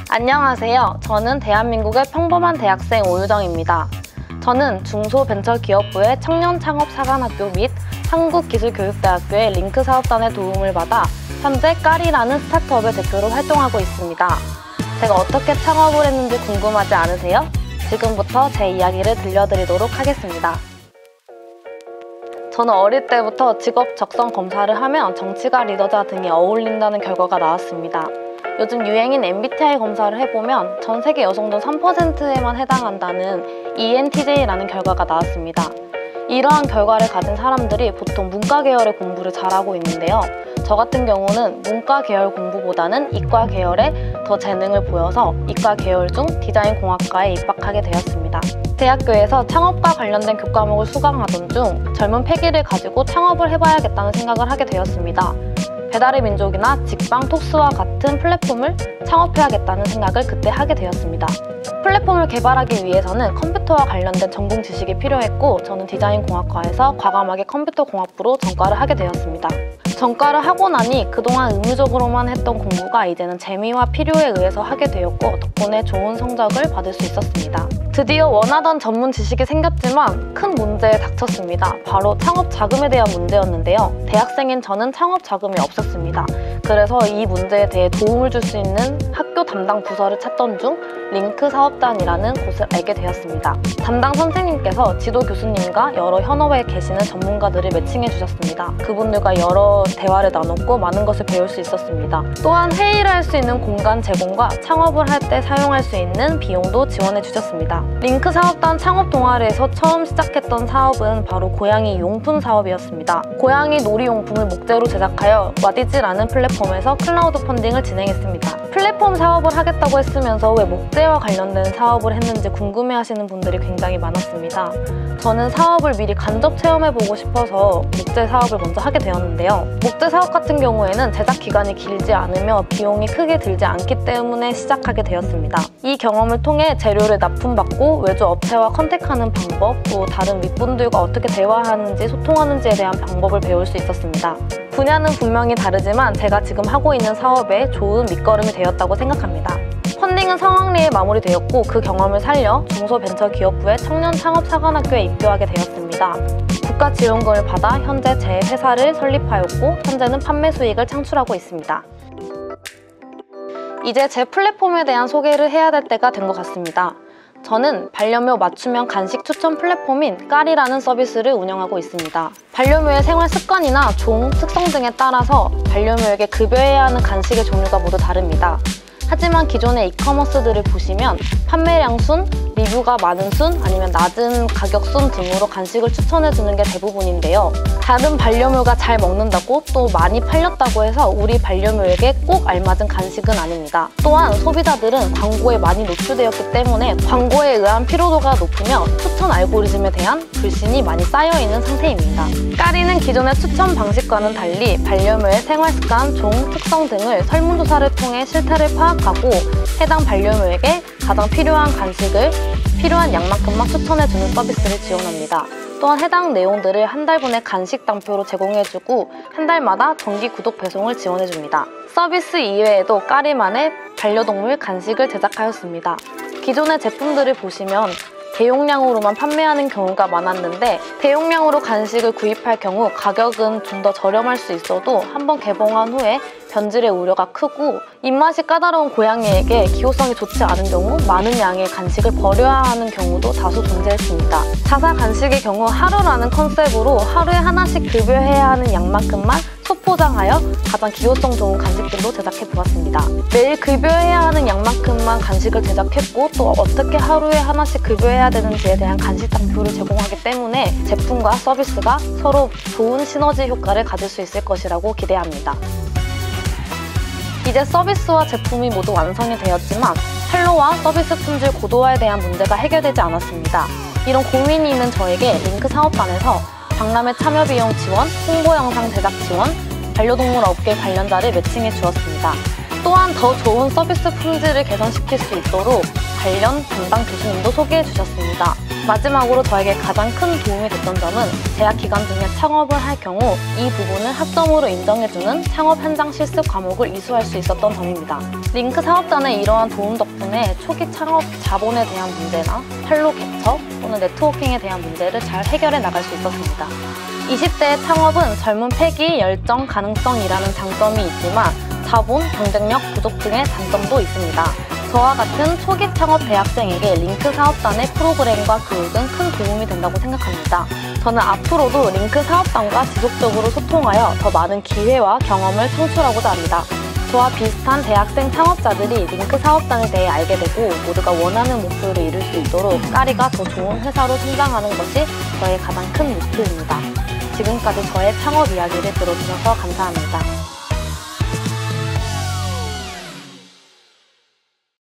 안녕하세요. 저는 대한민국의 평범한 대학생 오유정입니다. 저는 중소벤처기업부의 청년창업사관학교 및 한국기술교육대학교의 링크 사업단의 도움을 받아 현재 까리라는 스타트업의 대표로 활동하고 있습니다. 제가 어떻게 창업을 했는지 궁금하지 않으세요? 지금부터 제 이야기를 들려드리도록 하겠습니다. 저는 어릴 때부터 직업 적성 검사를 하면 정치가 리더자 등이 어울린다는 결과가 나왔습니다. 요즘 유행인 MBTI 검사를 해보면 전 세계 여성 중 3%에만 해당한다는 ENTJ라는 결과가 나왔습니다. 이러한 결과를 가진 사람들이 보통 문과 계열의 공부를 잘하고 있는데요. 저 같은 경우는 문과 계열 공부보다는 이과 계열에 더 재능을 보여서 이과 계열 중 디자인공학과에 입학하게 되었습니다. 대학교에서 창업과 관련된 교과목을 수강하던 중 젊은 패기를 가지고 창업을 해봐야겠다는 생각을 하게 되었습니다. 배달의 민족이나 직방, 톡스와 같은 플랫폼을 창업해야겠다는 생각을 그때 하게 되었습니다. 플랫폼을 개발하기 위해서는 컴퓨터와 관련된 전공 지식이 필요했고 저는 디자인공학과에서 과감하게 컴퓨터공학부로 전과를 하게 되었습니다. 전과를 하고 나니 그동안 의무적으로만 했던 공부가 이제는 재미와 필요에 의해서 하게 되었고 덕분에 좋은 성적을 받을 수 있었습니다. 드디어 원하던 전문 지식이 생겼지만 큰 문제에 닥쳤습니다. 바로 창업 자금에 대한 문제였는데요. 대학생인 저는 창업 자금이 없었습니다. 그래서 이 문제에 대해 도움을 줄 수 있는 학교 담당 부서를 찾던 중 링크 사업단이라는 곳을 알게 되었습니다. 담당 선생님께서 지도 교수님과 여러 현업에 계시는 전문가들을 매칭해 주셨습니다. 그분들과 여러 대화를 나눴고 많은 것을 배울 수 있었습니다. 또한 회의를 할 수 있는 공간 제공과 창업을 할 때 사용할 수 있는 비용도 지원해 주셨습니다. 링크 사업단 창업 동아리에서 처음 시작했던 사업은 바로 고양이 용품 사업이었습니다. 고양이 놀이용품을 목재로 제작하여 와디즈라는 플랫폼에서 클라우드 펀딩을 진행했습니다. 플랫폼 사업을 하겠다고 했으면서 왜 목재와 관련된 사업을 했는지 궁금해하시는 분들이 굉장히 많았습니다. 저는 사업을 미리 간접 체험해보고 싶어서 목재 사업을 먼저 하게 되었는데요. 목재 사업 같은 경우에는 제작 기간이 길지 않으며 비용이 크게 들지 않기 때문에 시작하게 되었습니다. 이 경험을 통해 재료를 납품받고 외주 업체와 컨택하는 방법, 또 다른 윗분들과 어떻게 대화하는지 소통하는지에 대한 방법을 배울 수 있었습니다. 분야는 분명히 다르지만 제가 지금 하고 있는 사업에 좋은 밑거름이 되었다고 생각합니다. 펀딩은 성황리에 마무리되었고 그 경험을 살려 중소벤처기업부의 청년창업사관학교에 입교하게 되었습니다. 국가 지원금을 받아 현재 제 회사를 설립하였고 현재는 판매 수익을 창출하고 있습니다. 이제 제 플랫폼에 대한 소개를 해야 될 때가 된 것 같습니다. 저는 반려묘 맞춤형 간식 추천 플랫폼인 까리라는 서비스를 운영하고 있습니다. 반려묘의 생활 습관이나 종, 특성 등에 따라서 반려묘에게 급여해야 하는 간식의 종류가 모두 다릅니다. 하지만 기존의 이커머스들을 보시면 판매량 순, 리뷰가 많은 순, 아니면 낮은 가격 순 등으로 간식을 추천해주는 게 대부분인데요. 다른 반려묘가 잘 먹는다고 또 많이 팔렸다고 해서 우리 반려묘에게 꼭 알맞은 간식은 아닙니다. 또한 소비자들은 광고에 많이 노출되었기 때문에 광고에 의한 피로도가 높으며 추천 알고리즘에 대한 불신이 많이 쌓여있는 상태입니다. 까리는 기존의 추천 방식과는 달리 반려묘의 생활습관, 종, 특성 등을 설문조사를 통해 실태를 파악하고 해당 반려묘에게 가장 필요한 간식을 필요한 양만큼만 추천해주는 서비스를 지원합니다. 또한 해당 내용들을 한 달분의 간식 단표로 제공해주고 한 달마다 정기 구독 배송을 지원해줍니다. 서비스 이외에도 까리만의 반려동물 간식을 제작하였습니다. 기존의 제품들을 보시면 대용량으로만 판매하는 경우가 많았는데 대용량으로 간식을 구입할 경우 가격은 좀 더 저렴할 수 있어도 한번 개봉한 후에 변질의 우려가 크고 입맛이 까다로운 고양이에게 기호성이 좋지 않은 경우 많은 양의 간식을 버려야 하는 경우도 다수 존재했습니다. 자사 간식의 경우 하루라는 컨셉으로 하루에 하나씩 급여해야 하는 양만큼만 소포장하여 가장 기호성 좋은 간식들로 제작해보았습니다. 매일 급여해야 하는 양만큼만 간식을 제작했고 또 어떻게 하루에 하나씩 급여해야 되는지에 대한 간식 단표를 제공하기 때문에 제품과 서비스가 서로 좋은 시너지 효과를 가질 수 있을 것이라고 기대합니다. 이제 서비스와 제품이 모두 완성이 되었지만 판로와 서비스 품질 고도화에 대한 문제가 해결되지 않았습니다. 이런 고민이 있는 저에게 링크 사업단에서 박람회 참여 비용 지원, 홍보 영상 제작 지원, 반려동물 업계 관련자를 매칭해 주었습니다. 또한 더 좋은 서비스 품질을 개선시킬 수 있도록 관련 담당 교수님도 소개해 주셨습니다. 마지막으로 저에게 가장 큰 도움이 됐던 점은 재학 기간 중에 창업을 할 경우 이 부분을 학점으로 인정해주는 창업 현장 실습 과목을 이수할 수 있었던 점입니다. 링크 사업단의 이러한 도움 덕분에 초기 창업 자본에 대한 문제나 판로 개척 또는 네트워킹에 대한 문제를 잘 해결해 나갈 수 있었습니다. 20대의 창업은 젊은 패기, 열정, 가능성이라는 장점이 있지만 자본, 경쟁력 부족 등의 단점도 있습니다. 저와 같은 초기 창업 대학생에게 링크 사업단의 프로그램과 교육은 큰 도움이 된다고 생각합니다. 저는 앞으로도 링크 사업단과 지속적으로 소통하여 더 많은 기회와 경험을 창출하고자 합니다. 저와 비슷한 대학생 창업자들이 링크 사업단에 대해 알게 되고 모두가 원하는 목표를 이룰 수 있도록 까리가 더 좋은 회사로 성장하는 것이 저의 가장 큰 목표입니다. 지금까지 저의 창업 이야기를 들어주셔서 감사합니다.